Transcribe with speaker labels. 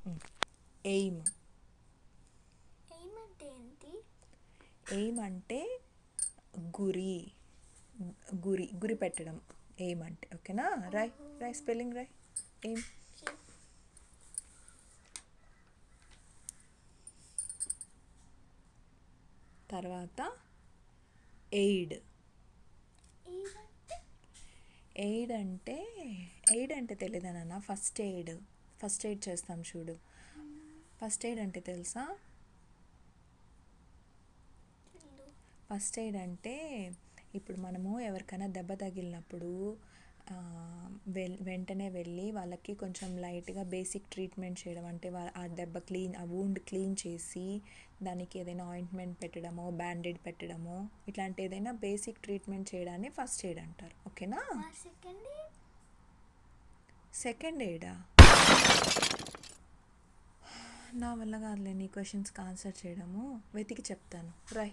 Speaker 1: Aim.
Speaker 2: Aim అంటే ఏంటి?
Speaker 1: Aim అంటే గురి, గురి గురి పెట్టడం ఎయిమ్ అంటే. ఓకేనా? రాయ్ రాయ్ స్పెల్లింగ్ రాయ్. ఎయిమ్. తర్వాత ఎయిడ్. ఎయిడ్ అంటే తెలీదా నాన్న? ఫస్ట్ ఎయిడ్ చేస్తాం చూడు. ఫస్ట్ ఎయిడ్ అంటే తెలుసా? ఫస్ట్ ఎయిడ్ అంటే ఇప్పుడు మనము ఎవరికైనా దెబ్బ తగిలినప్పుడు వెంటనే వెళ్ళి వాళ్ళకి కొంచెం లైట్గా బేసిక్ ట్రీట్మెంట్ చేయడం. అంటే ఆ దెబ్బ ఆ వూండ్ క్లీన్ చేసి దానికి ఏదైనా ఆయింట్మెంట్ పెట్టడమో, బ్యాండేడ్ పెట్టడమో, ఇట్లాంటి ఏదైనా బేసిక్ ట్రీట్మెంట్ చేయడాన్ని ఫస్ట్ ఎయిడ్ అంటారు. ఓకేనా? సెకండ్ ఎయిడా? నా వల్ల కాదులే నీ క్వశ్చన్స్కి ఆన్సర్ చేయడము. వెతికి చెప్తాను. రాయ్.